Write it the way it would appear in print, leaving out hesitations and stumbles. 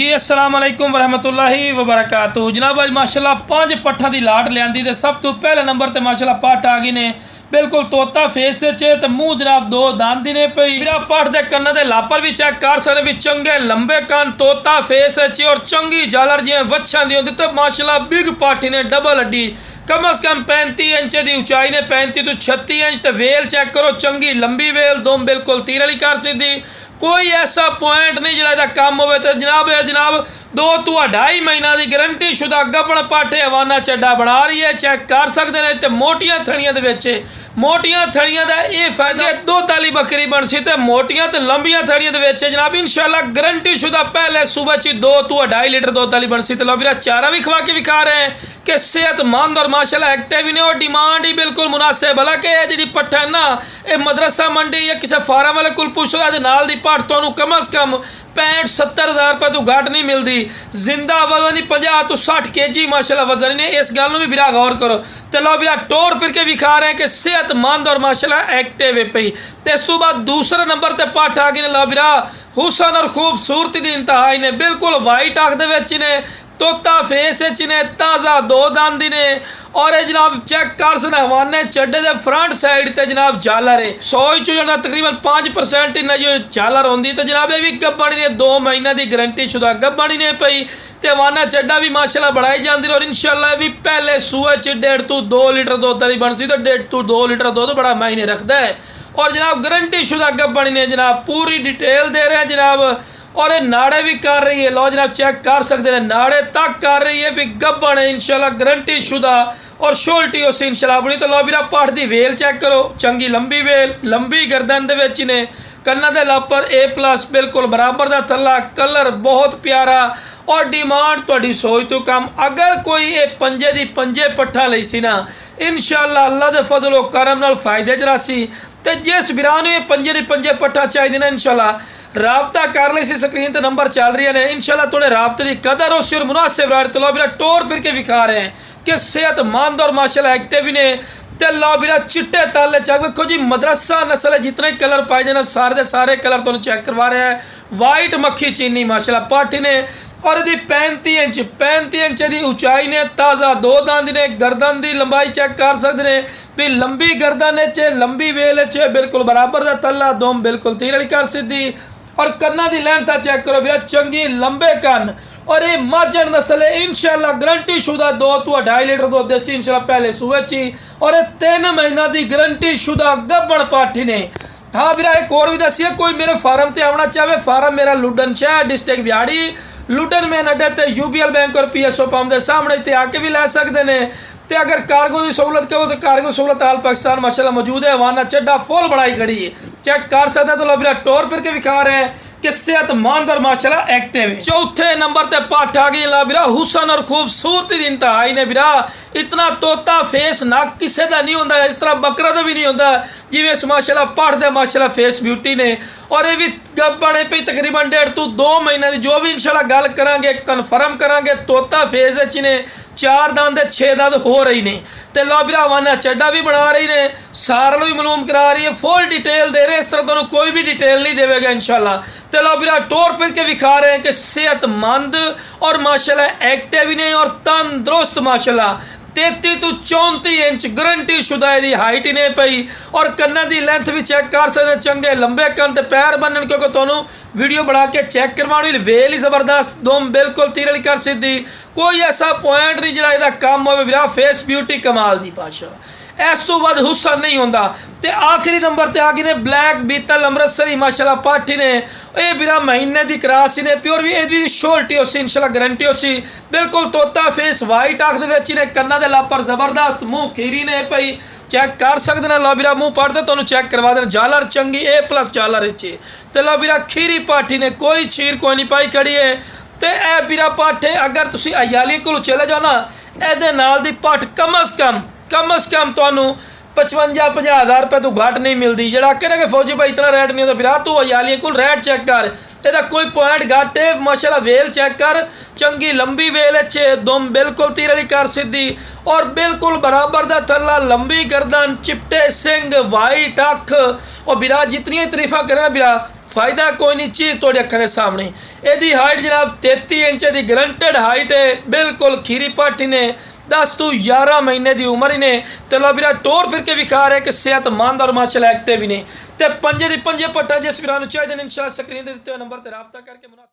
जी अस्सलाम वालेकुम वरहमतुल्लाहि वबरकातुहू। जनाब अज माशाल्लाह 5 पट्ठा की लाट लियांदी ते सब तो पहले नंबर ते माशाल्लाह पट्ठ आ गई ने बिल्कुल तोता फेस च ते मूँह जनाब दो दांदी ने पई मेरा पट्ठ दे कन्ना दे लापर भी चेक कर सकदे भी चंगे लंबे कान तोता फेस च और चंगी जालर जिवें वच्छां दी होंदी ते माशाल्लाह बिग पाठी ने डबल हड्डी कम अज कम 35 इंच की उचाई ने 35 तो 36 इंच तो वेल चेक करो चंगी लंबी वेल दो बिल्कुल तीर वाली कर सीधी कोई ऐसा पॉइंट नहीं जिहड़ा कम हो जनाब 2 तो 2.5 महीना की गारंटी शुदा गब्बण पाठे हवाना चड्डा बना रही है चेक कर सकते हैं। तो मोटियां थड़ियां दे मोटियां थड़ियां का यह फायदा दो ताली बकरी बन सी तो मोटियां तो लंबियां थड़ियां दे जनाब इंशाल्लाह गारंटी शुदा पहले सुबह च 2 तो 2.5 लीटर दो ताली बन सी तो लो मेरा चारा भी खवा के विखा रहे हैं कि सेहतमंद और माशाल्लाह एक्टिव ने और डिमांड ही बिल्कुल मुनासिब हालांकि जी पट्ठा है ना ये मदरसा मंडी या किसी फार्म वाले को पुछ लो नाल दी पट्ठ तो कम अज कम 65-70 हज़ार रुपये तो घट नहीं मिलती जिंदा वजन ही 50 तो 60 kg माशाल्लाह वजन ने इस गल भी बिरा गौर करो तो लो बिरा टोर फिर के विखा रहे हैं कि सेहतमंद और माशाल्लाह एक्टिव है पई। तो इस तो बाद दूसरे नंबर पर पट्ठ आ गई ने लो बिरा हुसन और खूबसूरती की इंतहाई ने बिल्कुल वाइट आख दे ने तोता फेस ने ताज़ा दो दांदी ने और जनाब चेक कर सकते हवाने चड्डे दे फ्रंट साइड ते जनाब झालर है 100 चो तकरीबन 5% इन्हें जो झालर होंगी तो जनाब ये भी गब्बणी ने 2 महीने की गारंटी शुदा गब्बणी ने पई तो हवाना चड्डा भी माशाल्लाह बढ़ाई जाती और इंशाल्लाह भी पहले सूए च 1.5 तो 2 लीटर दुध वाली बन सी तो 1.5 तो 2 लीटर दुध बड़ा मायने रखता है और जनाब गारंटी शुदा गब्बणी ने जनाब पूरी डिटेल दे रहे हैं जनाब और ये नाड़े भी कर रही है लो जनाब चेक कर सकते हैं नाड़े तक कर रही है भी गब्बण है इंशाल्लाह गारंटी शुदा और शोल्टी उस इंशाल्लाह अपनी तो लो मेरा पट्ठ दी वेल चेक करो चंगी लंबी वेल लंबी गर्दन दे विच ने कन्ना दे लापर A+ बिल्कुल बराबर का थल्ला कलर बहुत प्यारा और डिमांड थोड़ी सोच तो कम अगर कोई ये पंजे दी पंजे पट्ठा लई सी ना इंशाल्लाह अल्लाह दे फजलो करम नाल फायदे च रासी तो जिस बिरा नूं पंजे दी पंजे पट्ठा चाहिए ना इंशाल्लाह राबता कर ले सी स्क्रीन पर नंबर चल रही है इंशाल्लाह थोड़े राबते की कदर उस और मुनासिब रेट तो लो मेरा टोर फिर के विखा रहे हैं कि सेहतमंद और माशाल्लाह एक्टिव ने ते लो मेरा चिट्टे ताले चेक देखो जी मदरसा नस्ल जितने कलर पाए जाने सारे के सारे कलर तुम चेक करवा रहे हैं वाइट मक्खी चीनी माशाल्लाह पाठी ने और यदि 35 इंच की उचाई ने ताज़ा दो दांद ने गर्दन की लंबाई चेक कर सकते हैं भी लंबी गर्दन लंबी वेल बिल्कुल बराबर का तला दोम बिल्कुल तीर वाली कर सीधी और कन्ना की लेंथ चेक करो भैया चंगी लंबे कन और ये माजन नस्ल है इंशाल्लाह गारंटी शुदा 2 तो 2.5 लीटर दूध देसी इंशाल्लाह पहले सुबह ची और 3 महीना की गारंटी शुदा गब्बण पाठी ने। हाँ भैया एक और भी दसी है कोई मेरे फार्म से आना चाहे फार्म मेरा लुडन शहर डिस्ट्रिक्ट व्याड़ी लुडन मेन अड्डे ते UBL बैंक और PSO पंप के सामने इतने आके भी लै सकते हैं तो अगर कार्गो की सहूलत कहो तो कार्गो सहूलत आल पाकिस्तान माशाल्लाह मौजूद है हवाना चड्डा फुल बढ़ाई खड़ी है चेक कर सकते हैं तो लो मेरा टोर फिर के विखा रहे हैं कि सेहतमंद और माशाल्लाह एक्टिव है। चौथे नंबर पे पट्ठ आ गई ला बिरा हुसन और खूबसूरती की इंतहाई ने बिरा इतना तोता फेस ना किसी का नहीं होता इस तरह बकरा का भी नहीं होता जिवें माशाल्लाह पट्ठ दे माशाल्लाह फेस ब्यूटी ने और ये भी गब्बण पे तकरीबन 1.5 तो 2 महीने की जो भी इंशाल्लाह गल करांगे कन्फर्म करांगे तोता फेस ने 4 दांत 6 दांत हो रही ने तो लो बिरा हवाना चड्डा भी बना रही ने सारा भी मालूम करा रही है फुल डिटेल दे रहे हैं इस तरह तुहानूं कोई भी डिटेल नहीं देगा इंशाल्लाह। तो लो बिरा टोर फिर के विखा रहे हैं कि सेहतमंद और माशाल्लाह एक्टिव ने और तंदुरुस्त माशाल्लाह 33 तो 34 इंच गारंटी शुदा की हाइट ने पई और कन्ना की लेंथ भी चेक कर सकते चंगे लंबे कन पैर बनन क्योंकि तुहानूं वीडियो बना के चेक करवानी वेल ही जबरदस्त दोम बिल्कुल तीर वाली कर सीधी कोई ऐसा पॉइंट नहीं जिहड़ा कम हो बिरा फेस ब्यूटी कमाल दी पाशा इस तो बाद हुसन नहीं होता। तो आखिरी नंबर पर आ गए ने ब्लैक बीतल अमृतसरी माशाल्लाह पाठी ने ये बिरा महीने की क्रास ने प्योर भी यदि शोल्टी हो सी इंशाल्लाह गारंटी हो सी बिल्कुल तोता फेस वाइट आख दे ने कन्ना दे लापर जबरदस्त मुँह खीरी ने पई चेक कर सकते हैं लो बिरा मुँह पढ़ते तुहानूं चेक करवा देना जालर चंगी A+ जालर तो लो बिरा खीरी पाठी ने कोई छीर कोई नहीं पाई खड़ी है तो यह बिरा पट्ठ अगर तुम अयाली को चले जाओ ना ये नाल दी पट्ठ कम अज़ कम तुहानूं 55-50 हज़ार रुपये तो घट नहीं मिलती जरा कहना कि फौजी भाई इतना रेट नहीं होता फिर तू अयाली को रेट चेक कर ਇਹਦਾ कोई पॉइंट घट है माशाल्लाह वेल चेक कर चंगी लंबी वेल दुम बिल्कुल तीर वाली कर सीधी और बिल्कुल बराबर का थल्ला लंबी गर्दन चिपटे सिंग वाइट अख और बिरा जितनी तारीफा करे बिरा फायदा कोई नहीं, चीज़ थोड़ी अखा के सामने। यदि हाइट जनाब 33 इंच की गारंटेड हाइट है, बिल्कुल खीरी पाठी ने 10 तो 11 महीने की उम्र ही ने। तो लो वीरा टोर फिर के विखा रहे कि सेहतमंद और माशाल्लाह एक्टिव ही ने। तो पंजे दी पंजे पट्टा जिस वीरा चाहिए इंशाल्लाह स्क्रीन दे दिते नंबर ते राब्ता करके